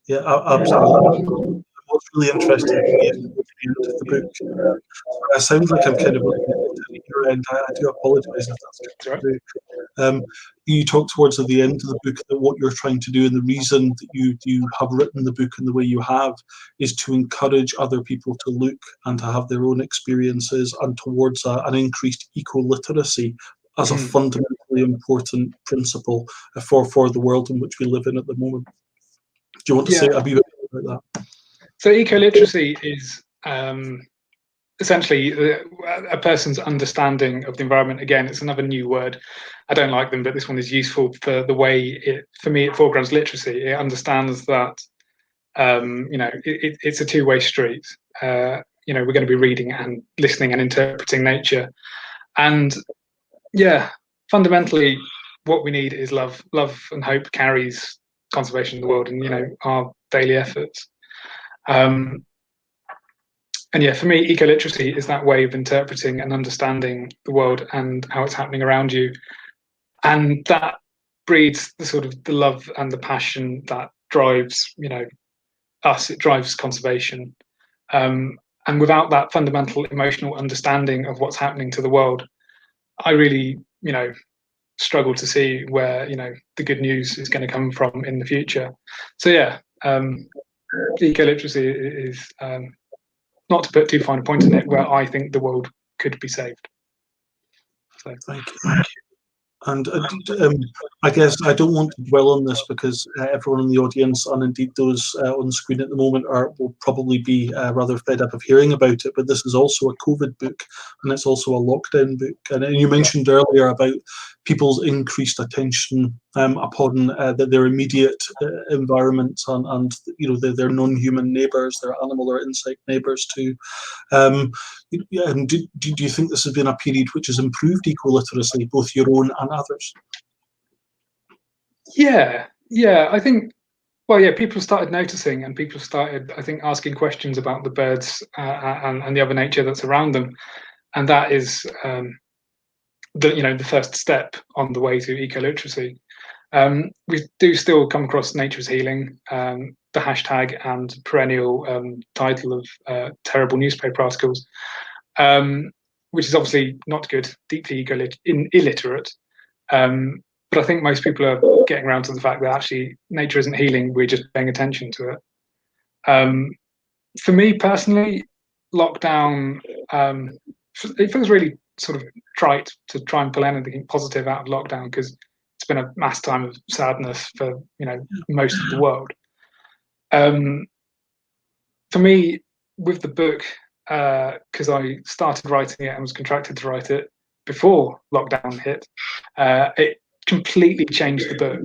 Yeah, absolutely. What's really interesting to me is the book. It sounds like I'm kind of looking at your end. I do apologise if that's Right. You talk towards at the end of the book that what you're trying to do, and the reason that you have written the book in the way you have, is to encourage other people to look and to have their own experiences, and towards an increased eco-literacy as a fundamentally important principle for the world in which we live in at the moment. Do you want to say a wee bit about that? So eco-literacy is essentially a person's understanding of the environment. Again, it's another new word. I don't like them, but this one is useful for the way for me, it foregrounds literacy. It understands that, it's a two-way street. We're going to be reading and listening and interpreting nature. And fundamentally, what we need is love. Love and hope carries conservation of the world and, our daily efforts. And for me, eco-literacy is that way of interpreting and understanding the world and how it's happening around you. And that breeds the love and the passion that drives, us. It drives conservation. And without that fundamental emotional understanding of what's happening to the world, I really, struggle to see where, the good news is going to come from in the future. So eco-literacy is, not to put too fine a point in it, where I think the world could be saved. So. Thank you. And I guess I don't want to dwell on this because everyone in the audience, and indeed those on screen at the moment, will probably be rather fed up of hearing about it. But this is also a COVID book, and it's also a lockdown book. And you mentioned earlier about people's increased attention upon their immediate environments and their non-human neighbours, their animal or insect neighbours too. Do you think this has been a period which has improved eco-literacy, both your own and others? Yeah, I think, people started noticing, and people started, I think, asking questions about the birds and the other nature that's around them, and that is the first step on the way to eco-literacy. We do still come across nature's healing, the hashtag and perennial title of terrible newspaper articles, which is obviously not good, deeply illiterate. But I think most people are getting around to the fact that actually nature isn't healing, we're just paying attention to it. For me personally, lockdown, it feels really sort of trite to try and pull anything positive out of lockdown, because it's been a mass time of sadness for most of the world. For me, with the book, because I started writing it and was contracted to write it before lockdown hit, it completely changed the book,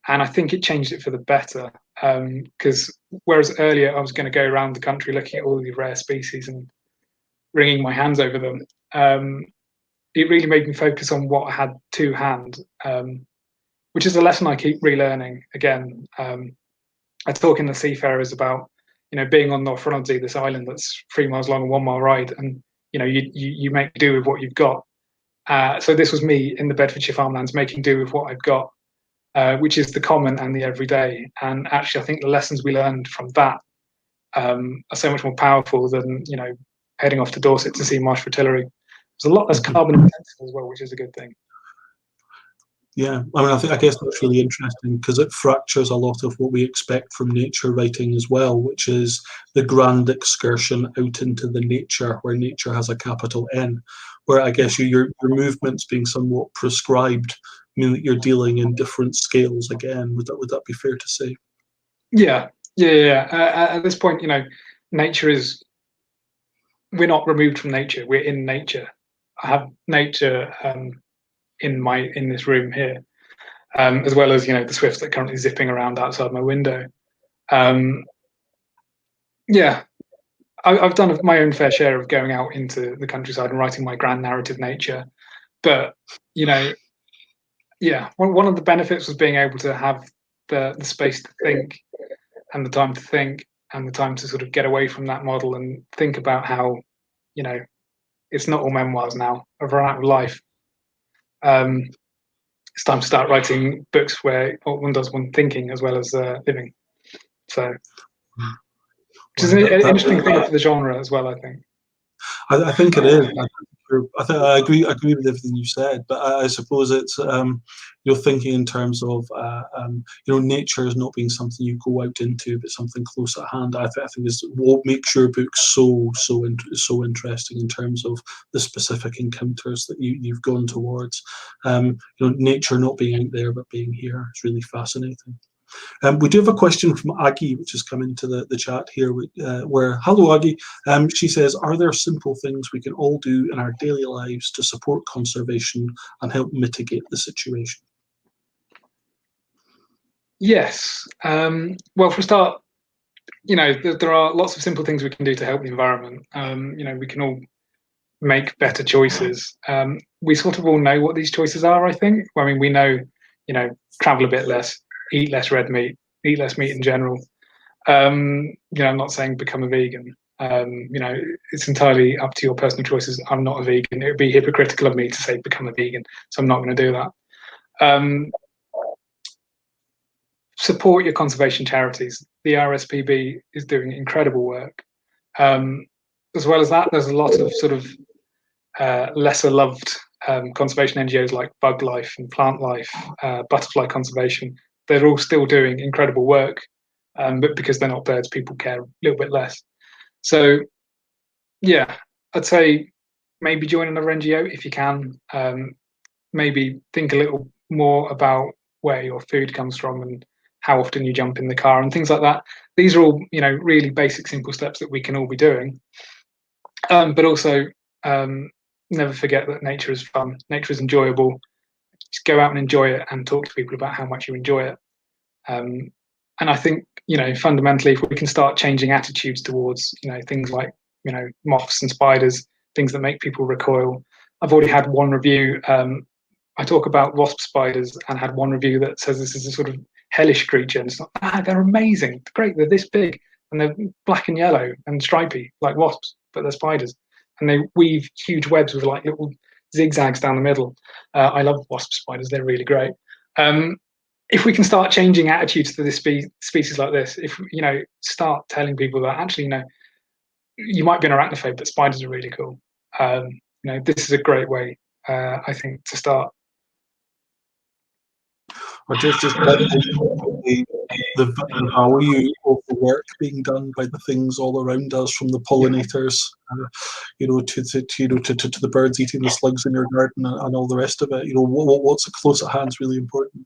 and I think it changed it for the better. Because whereas earlier I was going to go around the country looking at all the rare species and wringing my hands over them, it really made me focus on what I had to hand, which is a lesson I keep relearning. Again, I talk in The Seafarers about being on Phenology, this island that's 3 miles long and 1 mile wide, and you make do with what you've got. So this was me in the Bedfordshire farmlands making do with what I've got, which is the common and the everyday. And actually, I think the lessons we learned from that are so much more powerful than heading off to Dorset to see marsh fritillary. There's a lot less carbon intensive as well, which is a good thing. Yeah, I guess that's really interesting because it fractures a lot of what we expect from nature writing as well, which is the grand excursion out into the nature, where nature has a capital N, where I guess your movements being somewhat prescribed mean that you're dealing in different scales again. Would that be fair to say? Yeah. At this point, nature is. We're not removed from nature. We're in nature. I have nature in this room here, as well as the swifts that are currently zipping around outside my window. I've done my own fair share of going out into the countryside and writing my grand narrative nature, but one of the benefits was being able to have the space to think, and the time to think, and the time to sort of get away from that model and think about how it's not all memoirs now. I've run out of life. It's time to start writing books where one does one thinking as well as living. So, which is an interesting thing for the genre as well, I think. I think it is. I agree with everything you said, but I suppose it's you're thinking in terms of nature is not being something you go out into, but something close at hand. I think is what makes your book so interesting in terms of the specific encounters that you've gone towards. Nature not being out there but being here is really fascinating. We do have a question from Aggie, which has come into the chat here, where, hello Aggie, she says, are there simple things we can all do in our daily lives to support conservation and help mitigate the situation? Yes. Well, for a start, there are lots of simple things we can do to help the environment. We can all make better choices. We sort of all know what these choices are, I think. I mean, we know, travel a bit less, eat less red meat, eat less meat in general. I'm not saying become a vegan. It's entirely up to your personal choices. I'm not a vegan. It would be hypocritical of me to say become a vegan, so I'm not going to do that. Support your conservation charities. The RSPB is doing incredible work. As well as that, there's a lot of sort of lesser loved conservation NGOs like Bug Life and Plant Life, Butterfly Conservation. They're all still doing incredible work, but because they're not birds, people care a little bit less. So, yeah, I'd say maybe join another NGO if you can. Maybe think a little more about where your food comes from and how often you jump in the car and things like that. These are all, really basic, simple steps that we can all be doing. But also, never forget that nature is fun. Nature is enjoyable. Just go out and enjoy it and talk to people about how much you enjoy it. And I think, fundamentally, if we can start changing attitudes towards, things like, moths and spiders, things that make people recoil. I've already had one review. I talk about wasp spiders and had one review that says this is a sort of hellish creature. And it's not, they're amazing. They're great. They're this big and they're black and yellow and stripy like wasps, but they're spiders. And they weave huge webs with like little zigzags down the middle. I love wasp spiders. They're really great. If we can start changing attitudes to this species like this, if start telling people that actually, you might be an arachnophobe, but spiders are really cool. This is a great way, I think, to start. Or just the value of the work being done by the things all around us, from the pollinators, to the birds eating the slugs in your garden and all the rest of it. What's close at hand is really important.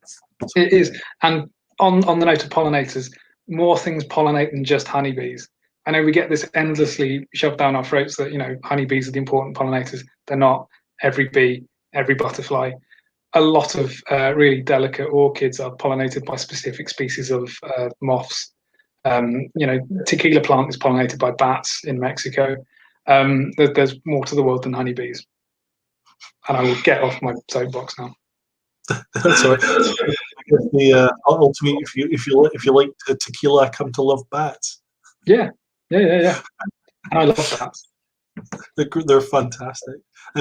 It is, and on the note of pollinators, more things pollinate than just honeybees. I know we get this endlessly shoved down our throats that honeybees are the important pollinators. They're not. Every bee, every butterfly. A lot of really delicate orchids are pollinated by specific species of moths. Tequila plant is pollinated by bats in Mexico. There's more to the world than honeybees. And I will get off my soapbox now. That's all right. Ultimately, if you like tequila, come to love bats. Yeah. I love bats. They're fantastic.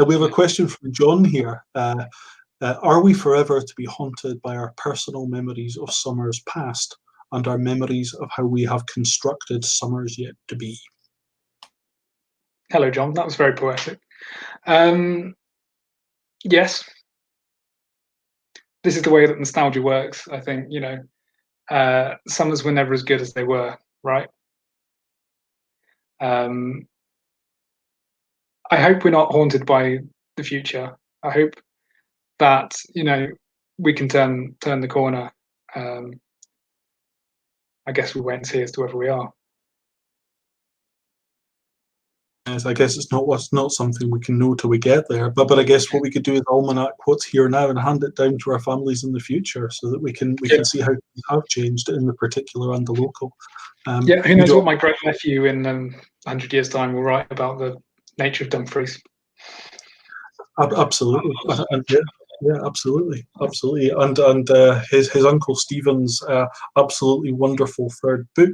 We have a question from John here. Are we forever to be haunted by our personal memories of summers past and our memories of how we have constructed summers yet to be? Hello, John. That was very poetic. Yes. This is the way that nostalgia works, I think. Summers were never as good as they were, right? I hope we're not haunted by the future. I hope that we can turn the corner. I guess we'll wait and see as to whether we are. Yes, I guess it's not something we can know till we get there. But I guess what we could do is almanac what's here now and hand it down to our families in the future, so that we can see how things have changed in the particular and the local. Who knows what my great nephew in 100 years' time will write about the nature of Dumfries. Absolutely, absolutely. And his uncle Stephen's absolutely wonderful third book,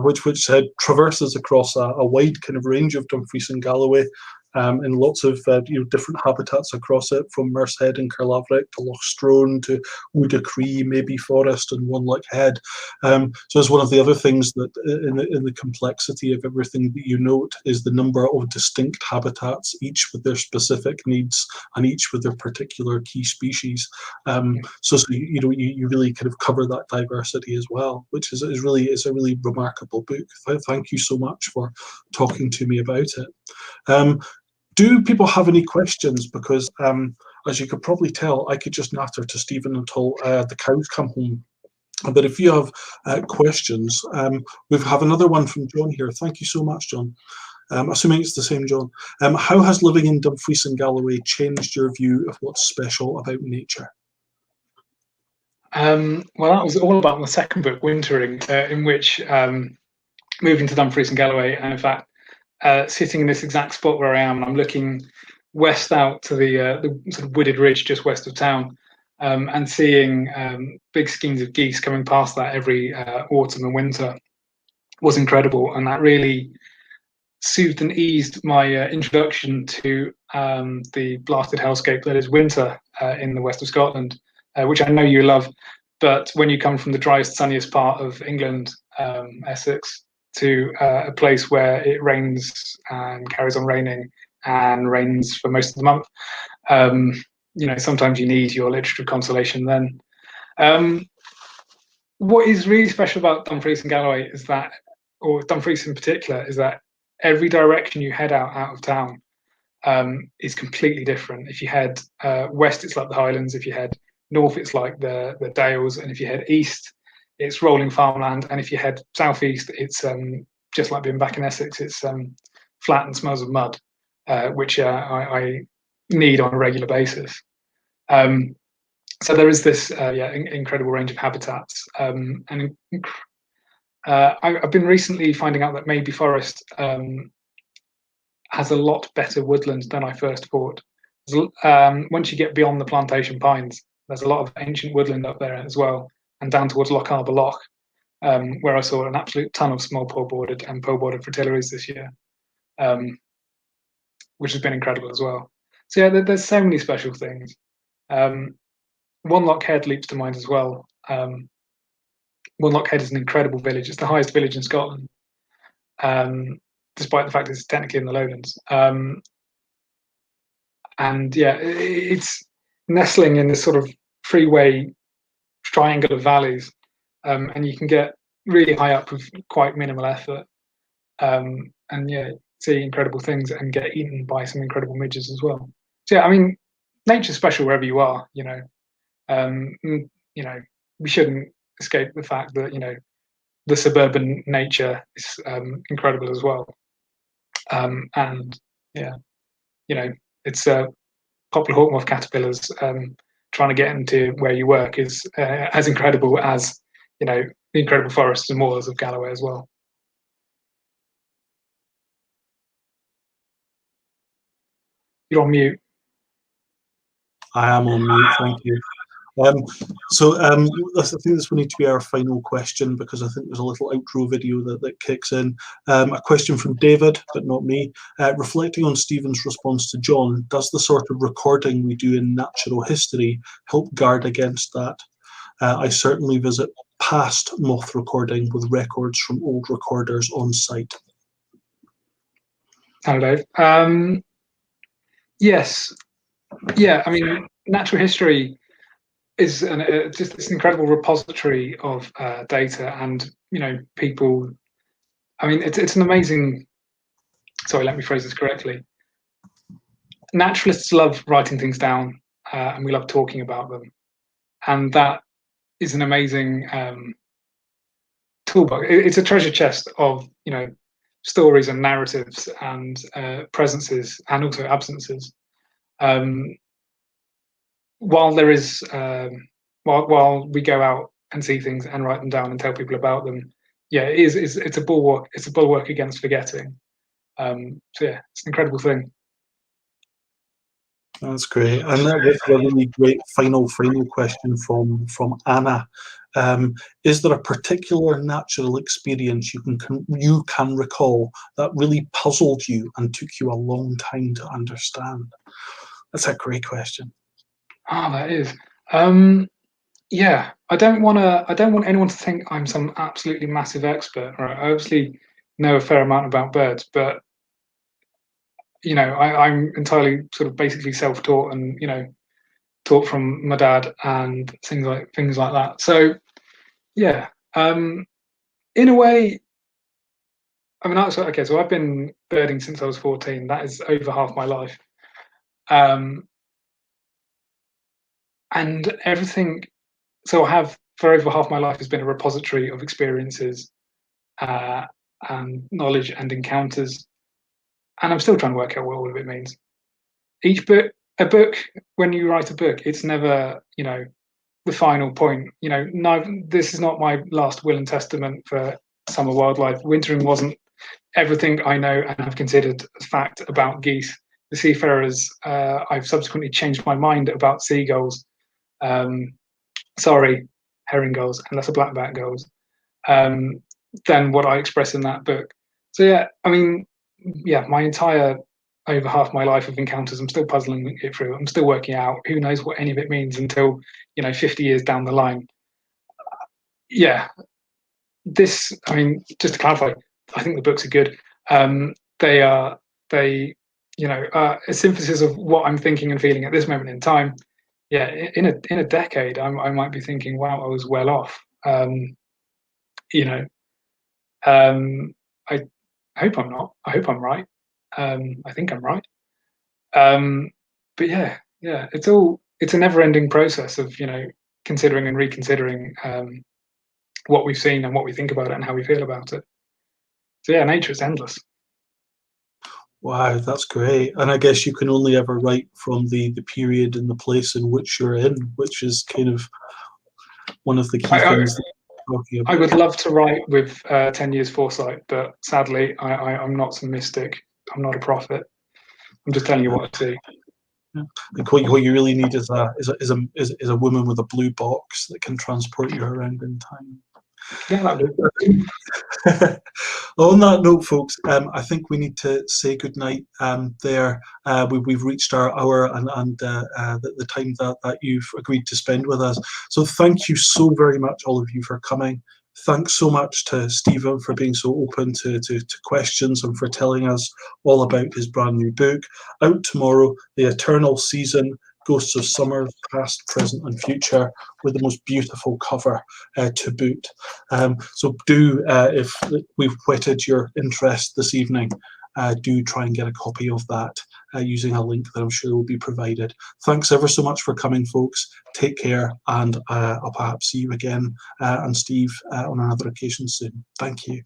which traverses across a wide kind of range of Dumfries and Galloway, in lots of different habitats across it, from Mersehead and Carlaverock to Loch Strone to Woodacree, maybe Forest and One Loch Head. So it's one of the other things that in the complexity of everything that you note is the number of distinct habitats, each with their specific needs and each with their particular key species. So you really kind of cover that diversity as well, which is a really remarkable book. Thank you so much for talking to me about it. Do people have any questions? Because as you could probably tell, I could just natter to Stephen until the cows come home. But if you have questions, we have another one from John here. Thank you so much, John. Assuming it's the same John. How has living in Dumfries and Galloway changed your view of what's special about nature? Well, that was all about my second book, Wintering, in which moving to Dumfries and Galloway, and in fact, sitting in this exact spot where I am, and I'm looking west out to the sort of wooded ridge just west of town, and seeing big skeins of geese coming past that every autumn and winter was incredible, and that really soothed and eased my introduction to the blasted hellscape that is winter in the west of Scotland, which I know you love. But when you come from the driest, sunniest part of England, Essex, to a place where it rains and carries on raining and rains for most of the month, sometimes you need your literature of consolation then. What is really special about Dumfries and Galloway is that, or Dumfries in particular, is that every direction you head out of town is completely different. If you head west, it's like the Highlands. If you head north, it's like the Dales. And if you head east, it's rolling farmland. And if you head southeast, it's just like being back in Essex. It's flat and smells of mud, which I need on a regular basis. So there is this incredible range of habitats. And I've been recently finding out that Maybe Forest has a lot better woodland than I first thought. Once you get beyond the plantation pines, there's a lot of ancient woodland up there as well, and down towards Loch Arbor Loch, where I saw an absolute ton of small pole-bordered and pole-bordered fritillaries this year, which has been incredible as well. So yeah, there's so many special things. One Loch Head leaps to mind as well. One Loch Head is an incredible village. It's the highest village in Scotland, despite the fact it's technically in the lowlands. And yeah, it's nestling in this sort of freeway triangle of valleys, and you can get really high up with quite minimal effort, and yeah, see incredible things and get eaten by some incredible midges as well. So yeah, I mean, nature's special wherever you are. We shouldn't escape the fact that the suburban nature is incredible as well. And yeah, it's poplar hawkmoth caterpillars trying to get into where you work is as incredible as the incredible forests and moors of Galloway as well. You're on mute. I am on mute, thank you. I think this will need to be our final question, because I think there's a little outro video that kicks in. A question from David, but not me. Reflecting on Stephen's response to John, does the sort of recording we do in natural history help guard against that? I certainly visit past moth recording with records from old recorders on site. Hello, Dave. Yes. Yeah, I mean, natural history is just this incredible repository of data, and people. I mean, it's an amazing. Sorry, let me phrase this correctly. Naturalists love writing things down, and we love talking about them, and that is an amazing toolbox. It's a treasure chest of stories and narratives and presences and also absences. While there is while we go out and see things and write them down and tell people about them, yeah, it's a bulwark. It's a bulwark against forgetting. So yeah, it's an incredible thing. That's great, and that gets a really great final question from Anna. Is there a particular natural experience you can recall that really puzzled you and took you a long time to understand? That's a great question. Ah, that is. Yeah, I don't want anyone to think I'm some absolutely massive expert. Right, I obviously know a fair amount about birds, but I'm entirely sort of basically self-taught, and taught from my dad and things like that. So yeah, in a way, I mean, okay. So I've been birding since I was 14. That is over half my life, um, and everything. So I have, for over half my life, has been a repository of experiences, uh, and knowledge and encounters, and I'm still trying to work out what all of it means. Each book, a book, when you write a book, it's never, the final point. No, this is not my last will and testament for summer wildlife. Wintering wasn't everything I know and have considered as fact about geese. The seafarers, I've subsequently changed my mind about seagulls. Um, sorry, herring gulls, and lesser blackback gulls, um, than what I express in that book. So yeah, I mean, yeah, my entire over half my life of encounters, I'm still puzzling it through. I'm still working out. Who knows what any of it means until 50 years down the line. Yeah, I mean, just to clarify, I think the books are good. They are, a synthesis of what I'm thinking and feeling at this moment in time. Yeah, in a decade, I might be thinking, wow, I was well off. You know, um, I hope I'm not. I hope I'm right. I think I'm right. Um, but yeah, it's a never-ending process of considering and reconsidering what we've seen and what we think about it and how we feel about it. So yeah, nature is endless. Wow, that's great. And I guess you can only ever write from the period and the place in which you're in, which is kind of one of the key I, things that you're talking I would about. love to write with 10 years foresight, but sadly, I'm not some mystic. I'm not a prophet. I'm just telling you what I see. Yeah. Like what you really need is a woman with a blue box that can transport you around in time. Yeah, that would. On that note, folks, I think we need to say goodnight there. We've reached our hour and the time that you've agreed to spend with us. So thank you so very much, all of you, for coming. Thanks so much to Stephen for being so open to questions and for telling us all about his brand new book. Out tomorrow, The Eternal Season, Ghosts of Summer, Past, Present and Future, with the most beautiful cover to boot. So do, if we've whetted your interest this evening, do try and get a copy of that using a link that I'm sure will be provided. Thanks ever so much for coming, folks. Take care, and I'll perhaps see you again, and Steve, on another occasion soon. Thank you.